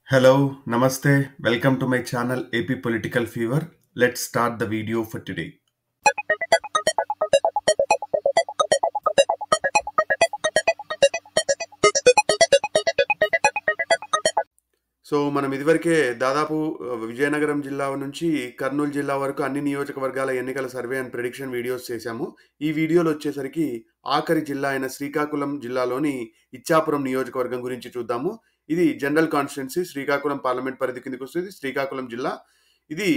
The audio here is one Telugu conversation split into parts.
Hello, Namaste. Welcome to my channel AP Political Fever. Let's start the video for today. మనం ఇదివరకే దాదాపు విజయనగరం జిల్లా నుంచి కర్నూలు జిల్లా వరకు అన్ని నియోజకవర్గాల ఎన్నికల సర్వే అండ్ ప్రెడిక్షన్ వీడియోస్ చేశాము. ఈ వీడియోలో వచ్చేసరికి ఆఖరి జిల్లా అయిన శ్రీకాకుళం జిల్లాలోని ఇచ్చాపురం నియోజకవర్గం గురించి చూద్దాము. ఇది జనరల్ కాన్స్టిట్యున్సీ, శ్రీకాకుళం పార్లమెంట్ పరిధి కిందకి వస్తుంది. శ్రీకాకుళం జిల్లా ఇది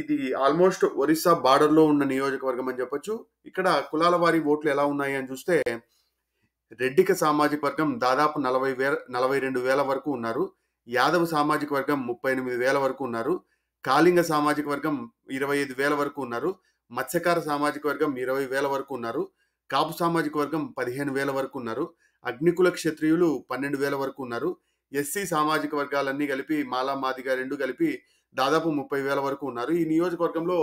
ఇది ఆల్మోస్ట్ ఒరిస్సా బార్డర్లో ఉన్న నియోజకవర్గం అని చెప్పొచ్చు. ఇక్కడ కులాల వారి ఓట్లు ఎలా ఉన్నాయి అని చూస్తే రెడ్డిక సామాజిక వర్గం దాదాపు 42,000 వరకు ఉన్నారు. యాదవ సామాజిక వర్గం 38,000 వరకు ఉన్నారు. కాళింగ సామాజిక వర్గం 25,000 వరకు ఉన్నారు. మత్స్యకార సామాజిక వర్గం 20,000 వరకు ఉన్నారు. కాపు సామాజిక వర్గం 15,000 వరకు ఉన్నారు. అగ్నికుల క్షత్రియులు 12,000 వరకు ఉన్నారు. ఎస్సీ సామాజిక వర్గాలన్నీ కలిపి మాలా మాదిగా రెండు కలిపి దాదాపు 30,000 వరకు ఉన్నారు. ఈ నియోజకవర్గంలో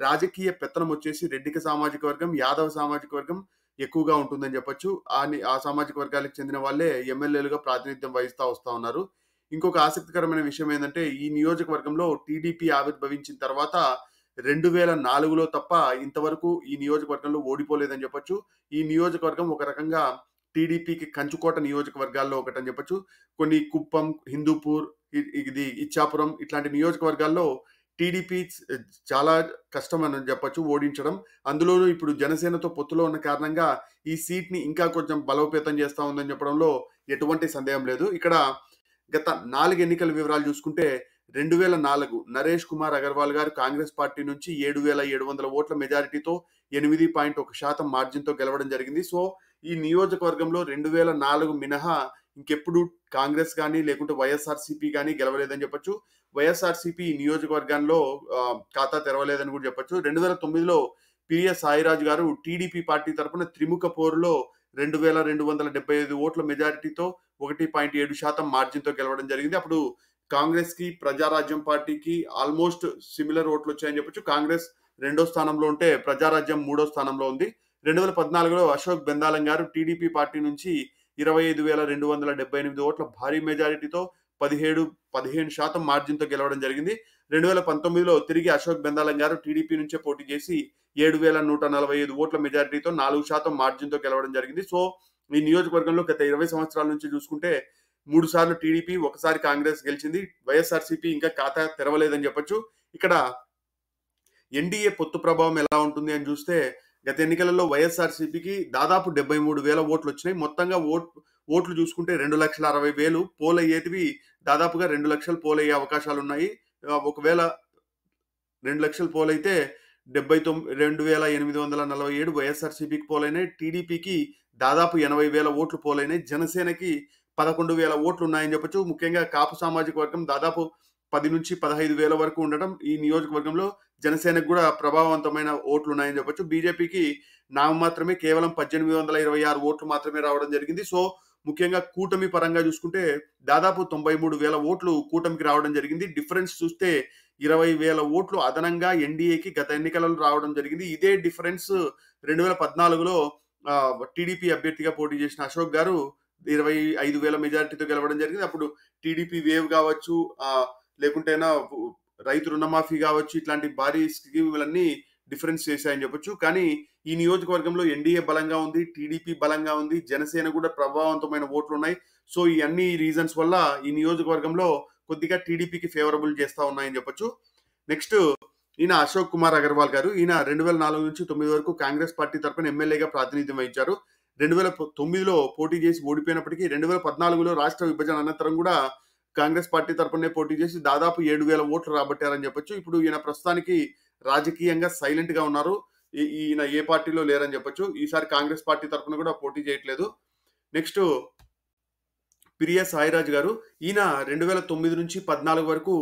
రాజకీయ పెత్తనం వచ్చేసి రెడ్డిక సామాజిక వర్గం, యాదవ సామాజిక వర్గం ఎక్కువగా ఉంటుందని చెప్పొచ్చు. ఆ సామాజిక వర్గాలకు చెందిన వాళ్ళే ఎమ్మెల్యేలుగా ప్రాతినిధ్యం వహిస్తూ వస్తూ ఉన్నారు. ఇంకొక ఆసక్తికరమైన విషయం ఏంటంటే ఈ నియోజకవర్గంలో టీడీపీ ఆవిర్భవించిన తర్వాత 2004లో తప్ప ఇంతవరకు ఈ నియోజకవర్గంలో ఓడిపోలేదని చెప్పొచ్చు. ఈ నియోజకవర్గం ఒక రకంగా టీడీపీకి కంచుకోట నియోజకవర్గాల్లో ఒకటని చెప్పొచ్చు. కొన్ని కుప్పం, హిందూపూర్, ఇది ఇచ్చాపురం ఇట్లాంటి నియోజకవర్గాల్లో టీడీపీ చాలా కష్టం అని చెప్పొచ్చు ఓడించడం. అందులోనూ ఇప్పుడు జనసేనతో పొత్తులో ఉన్న కారణంగా ఈ సీట్ని ఇంకా కొంచెం బలోపేతం చేస్తూ ఉందని చెప్పడంలో ఎటువంటి సందేహం లేదు. ఇక్కడ గత 4 ఎన్నికల వివరాలు చూసుకుంటే 2004 నరేష్ కుమార్ అగర్వాల్ గారు కాంగ్రెస్ పార్టీ నుంచి 7,700 ఓట్ల మెజారిటీతో 8.1% మార్జిన్తో గెలవడం జరిగింది. సో ఈ నియోజకవర్గంలో 2004 మినహా ఇంకెప్పుడు కాంగ్రెస్ కానీ లేకుంటే వైఎస్ఆర్సీపీ కానీ గెలవలేదని చెప్పొచ్చు. వైఎస్ఆర్సీపీ ఈ నియోజకవర్గాల్లో ఖాతా తెరవలేదని కూడా చెప్పొచ్చు. 2009లో పిఎస్ సాయిరాజు గారు టీడీపీ పార్టీ తరఫున త్రిముఖ పోరులో 2,275 ఓట్ల మెజారిటీతో 1.7% మార్జిన్తో గెలవడం జరిగింది. అప్పుడు కాంగ్రెస్ కి ప్రజారాజ్యం పార్టీకి ఆల్మోస్ట్ సిమిలర్ ఓట్లు వచ్చాయని చెప్పొచ్చు. కాంగ్రెస్ 2వ స్థానంలో ఉంటే ప్రజారాజ్యం 3వ స్థానంలో ఉంది. 2014లో అశోక్ బెందాలం గారు టీడీపీ పార్టీ నుంచి 25,278 ఓట్ల భారీ మెజారిటీతో 15% మార్జిన్తో గెలవడం జరిగింది. 2019లో తిరిగి అశోక్ బెందాలం గారు టీడీపీ నుంచే పోటీ చేసి 7,145 ఓట్ల మెజారిటీతో 4% మార్జిన్తో గెలవడం జరిగింది. సో ఈ నియోజకవర్గంలో గత 20 సంవత్సరాల నుంచి చూసుకుంటే 3 సార్లు టీడీపీ, ఒకసారి కాంగ్రెస్ గెలిచింది. వైఎస్ఆర్సీపీ ఇంకా ఖాతా తెరవలేదని చెప్పొచ్చు. ఇక్కడ ఎన్డీఏ పొత్తు ప్రభావం ఎలా ఉంటుంది అని చూస్తే గత ఎన్నికలలో వైఎస్ఆర్సీపీకి దాదాపు 73,000 ఓట్లు వచ్చినాయి. మొత్తంగా ఓట్లు చూసుకుంటే 2,60,000 పోల్ అయ్యేటివి దాదాపుగా 2 లక్షలు పోల్ అయ్యే అవకాశాలు ఉన్నాయి. ఒకవేళ 2 లక్షలు పోల్ అయితే 2,847 వైఎస్ఆర్సీపీకి పోలైనాయి. టీడీపీకి దాదాపు 80,000 ఓట్లు పోలైనాయి. జనసేనకి 11,000 ఓట్లు ఉన్నాయని చెప్పొచ్చు. ముఖ్యంగా కాపు సామాజిక వర్గం దాదాపు 10 నుంచి 15,000 వరకు ఉండడం ఈ నియోజకవర్గంలో జనసేనకు కూడా ప్రభావవంతమైన ఓట్లు ఉన్నాయని చెప్పొచ్చు. బీజేపీకి మాత్రమే కేవలం 1,826 ఓట్లు మాత్రమే రావడం జరిగింది. సో ముఖ్యంగా కూటమి పరంగా చూసుకుంటే దాదాపు 93,000 ఓట్లు కూటమికి రావడం జరిగింది. డిఫరెన్స్ చూస్తే 20,000 ఓట్లు అదనంగా ఎన్డీఏకి గత ఎన్నికలలో రావడం జరిగింది. ఇదే డిఫరెన్స్ 2014లో టీడీపీ అభ్యర్థిగా పోటీ చేసిన అశోక్ గారు 25,000 మెజారిటీతో గెలవడం జరిగింది. అప్పుడు టీడీపీ వేవ్ కావచ్చు, లేకుంటేనా రైతు రుణమాఫీ కావచ్చు, ఇట్లాంటి భారీ స్కీములన్నీ డిఫరెన్స్ చేశాయని చెప్పొచ్చు. కానీ ఈ నియోజకవర్గంలో ఎన్డీఏ బలంగా ఉంది, టీడీపీ బలంగా ఉంది, జనసేన కూడా ప్రభావవంతమైన ఓట్లు ఉన్నాయి. సో ఈ అన్ని రీజన్స్ వల్ల ఈ నియోజకవర్గంలో కొద్దిగా టీడీపీకి ఫేవరబుల్ చేస్తా ఉన్నాయని చెప్పొచ్చు. నెక్స్ట్ ఈయన అశోక్ కుమార్ అగర్వాల్ గారు, ఈయన 2004 నుంచి 2009 వరకు కాంగ్రెస్ పార్టీ తరఫున ఎమ్మెల్యేగా ప్రాతినిధ్యం వహించారు. 2009లో పోటీ చేసి ఓడిపోయినప్పటికీ 2014లో రాష్ట్ర విభజన అనంతరం కూడా కాంగ్రెస్ పార్టీ తరఫునే పోటీ చేసి దాదాపు 7,000 ఓట్లు రాబట్టారని చెప్పొచ్చు. ఇప్పుడు ఈయన ప్రస్తుతానికి రాజకీయంగా సైలెంట్ గా ఉన్నారు. ఈయన ఏ పార్టీలో లేరని చెప్పొచ్చు. ఈసారి కాంగ్రెస్ పార్టీ తరఫున కూడా పోటీ చేయట్లేదు. నెక్స్ట్ పిఎస్ సాయిరాజు గారు, ఈయన 2009 నుంచి 14 వరకు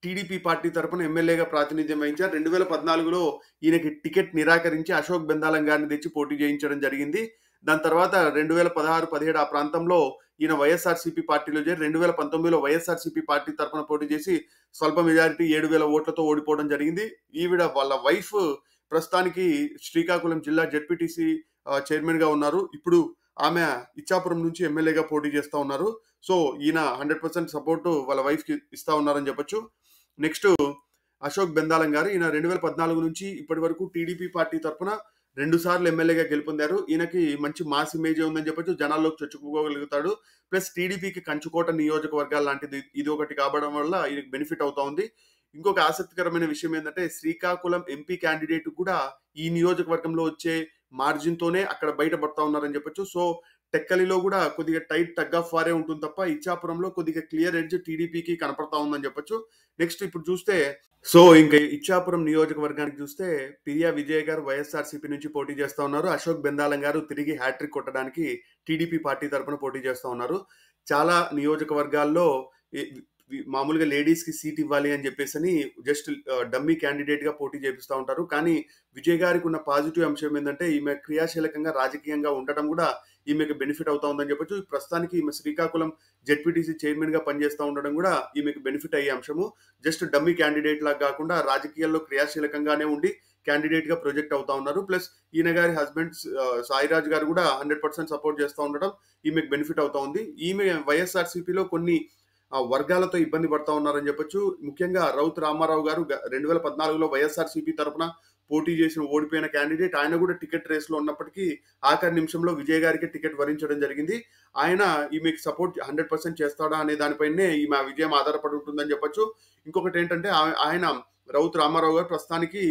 టీడీపీ పార్టీ తరఫున ఎమ్మెల్యేగా ప్రాతినిధ్యం వహించారు. 2014లో ఈయనకి టికెట్ నిరాకరించి అశోక్ బెందాలం గారిని తెచ్చి పోటీ చేయించడం జరిగింది. దాని తర్వాత 2016-17 ఆ ప్రాంతంలో ఈయన వైఎస్ఆర్సీపీ పార్టీలో చేరి 2019లో వైఎస్ఆర్సీపీ పార్టీ తరఫున పోటీ చేసి స్వల్ప మెజారిటీ 7,000 ఓట్లతో ఓడిపోవడం జరిగింది. ఈవిడ వాళ్ళ వైఫ్ ప్రస్తుతానికి శ్రీకాకుళం జిల్లా జెడ్పీటీసీ చైర్మన్ గా ఉన్నారు. ఇప్పుడు ఆమె ఇచ్చాపురం నుంచి ఎమ్మెల్యేగా పోటీ చేస్తూ ఉన్నారు. సో ఈయన 100% సపోర్ట్ వాళ్ళ వైఫ్‌కి ఇస్తా ఉన్నారని చెప్పొచ్చు. నెక్స్ట్ అశోక్ బెందాలం గారు. ఈయన 2014 నుంచి ఇప్పటి వరకు టీడీపీ పార్టీ తరపున 2 సార్లు ఎమ్మెల్యేగా గెలుపొందారు. ఈయనకి మంచి మాస్ ఇమేజే ఉందని చెప్పొచ్చు. జనాల్లోకి చొచ్చుకుపోగలుగుతాడు. ప్లస్ టీడీపీకి కంచుకోట నియోజకవర్గాలు లాంటిది ఇది ఒకటి కావడం వల్ల ఈయనకి బెనిఫిట్ అవుతా ఉంది. ఇంకొక ఆసక్తికరమైన విషయం ఏందంటే శ్రీకాకుళం ఎంపీ క్యాండిడేట్ కూడా ఈ నియోజకవర్గంలో వచ్చే మార్జిన్‌తోనే అక్కడ బయట పడతా ఉన్నారని చెప్పొచ్చు. సో టెక్కలిలో గూడా కొద్దిగా టైట్ టగ్ ఆఫ్ వారే ఉంటుంది తప్ప, ఇచ్చాపురంలో కొద్దిగా క్లియర్ ఎడ్జ్ టీడీపీకి కనపడతా ఉందని చెప్పొచ్చు. నెక్స్ట్ ఇప్పుడు చూస్తే ఇంక ఇచ్చాపురం నియోజకవర్గానికి చూస్తే పిరియా విజయ్ గారు వైఎస్ఆర్‌సీపీ నుంచి పోటీ చేస్తా ఉన్నారు. అశోక్ బెందాలం గారు తిరిగి హ్యాట్రిక్ కొట్టడానికి టీడీపీ పార్టీ తరపున పోటీ చేస్తా ఉన్నారు. చాలా నియోజకవర్గాల్లో ఎ మామూలుగా లేడీస్‌కి సీట్ ఇవ్వాలి అని చెప్పేసని జస్ట్ డమ్మీ క్యాండిడేట్‌గా పోటీ చేపిస్తా ఉంటారు. కానీ విజయ్ గారికి ఉన్న పాజిటివ్ అంశం ఏందంటే ఈమె క్రియాశీలకంగా రాజకీయంగా ఉండటం గూడా ఈమెకి బెనిఫిట్ అవుతా ఉందని చెప్పొచ్చు. ప్రస్తుతానికి ఈమె శ్రీకాకుళం జెడ్పీటీసీ చైర్మన్‌గా పనిచేస్తా ఉండడం గూడా ఈమెకి బెనిఫిట్ అయ్యే అంశము. జస్ట్ డమ్మీ క్యాండిడేట్ లాగా గాకుండా రాజకీయాల్లో క్రియాశీలకంగానే ఉండి క్యాండిడేట్‌గా ప్రొజెక్ట్ అవుతా ఉన్నారు. ప్లస్ ఈయన గారి హస్బెండ్ సాయిరాజ్ గారు గూడా 100% సపోర్ట్ చేస్తా ఉండడం ఈమెకి బెనిఫిట్ అవుతా ఉంది. ఈమె వైఎస్ఆర్‌సీపీలో కొన్ని వర్గాలతో ఇబ్బంది పడతా ఉన్నారని చెప్పొచ్చు. ముఖ్యంగా రౌత్ రామారావు గారు 2014లో వైఎస్ఆర్‌సీపీ తరపున పోటీ చేసిన ఓడిపోయిన క్యాండిడేట్. ఆయన కూడా టికెట్ రేస్‌లో ఉన్నప్పటికీ ఆఖరి నిమిషంలో విజయ్ గారికి టికెట్ వరించడం జరిగింది. ఆయన ఈమెకి సపోర్ట్ 100% చేస్తాడా అనే దానిపైనే ఈమె విజయం ఆధారపడి ఉంటుందని చెప్పొచ్చు. ఇంకొకటేంటంటే ఆయన రౌత్ రామారావు గారు ప్రస్తుతానికి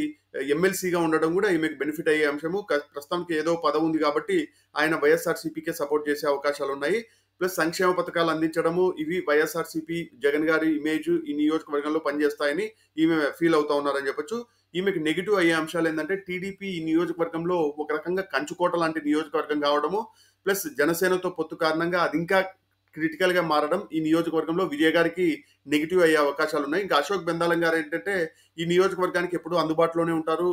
ఎమ్మెల్సీగా ఉండడం కూడా ఈమెకి బెనిఫిట్ అయ్యే అంశము. ప్రస్తుతానికి ఏదో పదవి ఉంది కాబట్టి ఆయన వైఎస్ఆర్‌సీపీకే సపోర్ట్ చేసే అవకాశాలున్నాయి. ప్లస్ సంక్షేమ పథకాలు అందించడము ఇవి వైఎస్ఆర్‌సీపీ జగన్ గారి ఇమేజ్ ఈ నియోజకవర్గంలో పనిచేస్తాయని ఈమె ఫీల్ అవుతా ఉన్నారని చెప్పొచ్చు. ఈమెకి నెగెటివ్ అయ్యే అంశాలేందంటే టీడీపీ ఈ నియోజకవర్గంలో ఒక రకంగా కంచుకోట లాంటి నియోజకవర్గం కావడము, ప్లస్ జనసేనతో పొత్తు కారణంగా అది ఇంకా క్రిటికల్‌గా మారడం ఈ నియోజకవర్గంలో విజయ్ గారికి నెగెటివ్ అయ్యే అవకాశాలున్నాయి. ఇంకా అశోక్ బెందాలం గారు ఏంటంటే ఈ నియోజకవర్గానికి ఎప్పుడూ అందుబాటులోనే ఉంటారు.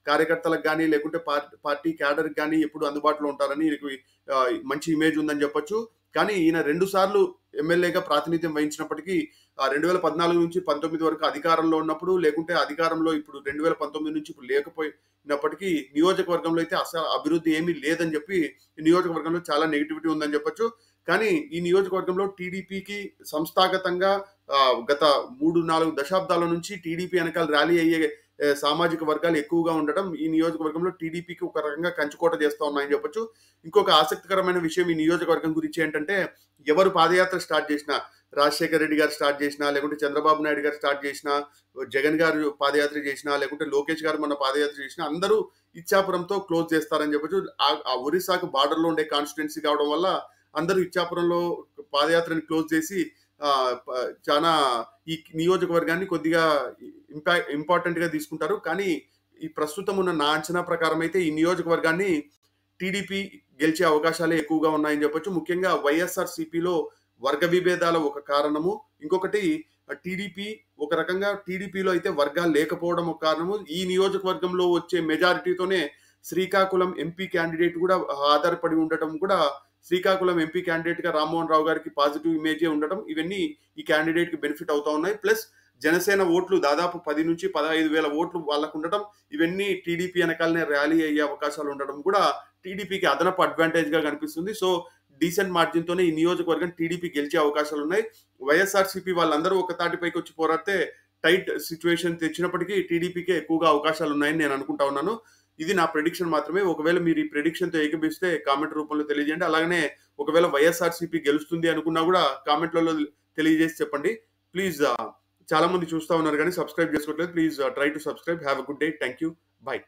కార్యకర్తలకు గానీ లేకుంటే పార్టీ క్యాడర్‌కి గానీ ఎప్పుడు అందుబాటులో ఉంటారని ఈయనకి మంచి ఇమేజ్ ఉందని చెప్పొచ్చు. కానీ ఈయన 2 సార్లు ఎమ్మెల్యేగా ప్రాతినిధ్యం వహించినప్పటికీ 2014 నుంచి 19 వరకు అధికారంలో ఉన్నప్పుడు, లేకుంటే అధికారంలో ఇప్పుడు 2019 నుంచి ఇప్పుడు లేకపోయినప్పటికీ నియోజకవర్గంలో అయితే అసలు అభివృద్ధి ఏమీ లేదని చెప్పి ఈ నియోజకవర్గంలో చాలా నెగటివిటీ ఉందని చెప్పొచ్చు. కానీ ఈ నియోజకవర్గంలో టీడీపీకి సంస్థాగతంగా గత 3, 4 దశాబ్దాల నుంచి టీడీపీ వెనకాల ర్యాలీ అయ్యే సామాజిక వర్గాలు ఎక్కువగా ఉండడం ఈ నియోజకవర్గంలో టీడీపీకి ఒక రకంగా కంచుకోట చేస్తా ఉన్నాయని చెప్పొచ్చు. ఇంకొక ఆసక్తికరమైన విషయం ఈ నియోజకవర్గం గురించి ఏంటంటే ఎవరు పాదయాత్ర స్టార్ట్ చేసినా, రాజశేఖర్ రెడ్డి గారు స్టార్ట్ చేసినా, లేకుంటే చంద్రబాబు నాయుడు గారు స్టార్ట్ చేసినా, జగన్ గారు పాదయాత్ర చేసినా, లేకుంటే లోకేష్ గారు మొన్న పాదయాత్ర చేసినా అందరూ ఇచ్చాపురంతో క్లోజ్ చేస్తారని చెప్పొచ్చు. ఆ ఒరిస్సాకు బార్డర్‌లో ఉండే కాన్స్టిట్యుయెన్సీ కావడం వల్ల అందరూ ఇచ్చాపురంలో పాదయాత్రని క్లోజ్ చేసి చానా ఈ నియోజకవర్గాన్ని కొద్దిగా ఇంపార్టెంట్‌గా తీసుకుంటారు. కానీ ఈ ప్రస్తుతం ఉన్న నా అంచనా ప్రకారం అయితే ఈ నియోజకవర్గాన్ని టీడీపీ గెలిచే అవకాశాలే ఎక్కువగా ఉన్నాయని చెప్పొచ్చు. ముఖ్యంగా వైఎస్ఆర్‌సీపీలో వర్గ విభేదాలు ఒక కారణము. ఇంకొకటి టీడీపీ ఒక రకంగా టీడీపీలో అయితే వర్గాలు లేకపోవడం ఒక కారణము. ఈ నియోజకవర్గంలో వచ్చే మెజారిటీతోనే శ్రీకాకుళం ఎంపీ క్యాండిడేట్ కూడా ఆధారపడి ఉండటం కూడా శ్రీకాకుళం ఎంపీ క్యాండిడేట్‌గా రామ్మోహన్ రావు గారికి పాజిటివ్ ఇమేజే ఉండటం ఇవన్నీ ఈ క్యాండిడేట్‌కి బెనిఫిట్ అవుతా ఉన్నాయి. ప్లస్ జనసేన ఓట్లు దాదాపు 10,000-15,000 ఓట్లు వాళ్ళకుండటం ఇవన్నీ టీడీపీ వెనకాలనే ర్యాలీ అయ్యే అవకాశాలు ఉండడం కూడా టీడీపీకి అదనపు అడ్వాంటేజ్‌గా కనిపిస్తుంది. సో డీసెంట్ మార్జిన్‌తోనే ఈ నియోజకవర్గం టీడీపీ గెలిచే అవకాశాలున్నాయి. వైఎస్ఆర్‌సీపీ వాళ్ళందరూ ఒక తాటిపైకి వచ్చి పోరాడితే టైట్ సిట్యుయేషన్ తెచ్చినప్పటికీ టీడీపీకే ఎక్కువగా అవకాశాలున్నాయని నేను అనుకుంటా ఉన్నాను. ఇది నా ప్రెడిక్షన్ మాత్రమే. ఒకవేళ మీరు ఈ ప్రెడిక్షన్‌తో ఏకీభవిస్తే కామెంట్ రూపంలో తెలియజేయండి. అలాగనే ఒకవేళ వైఎస్ఆర్‌సీపీ గెలుస్తుంది అనుకున్నా కూడా కామెంట్‌లలో తెలియజేసి చెప్పండి. ప్లీజ్ చాలా మంది చూస్తా ఉన్నారు గానీ సబ్స్క్రైబ్ చేసుకోవట్లేదు. Please try to subscribe. Have a good day. Thank you. By.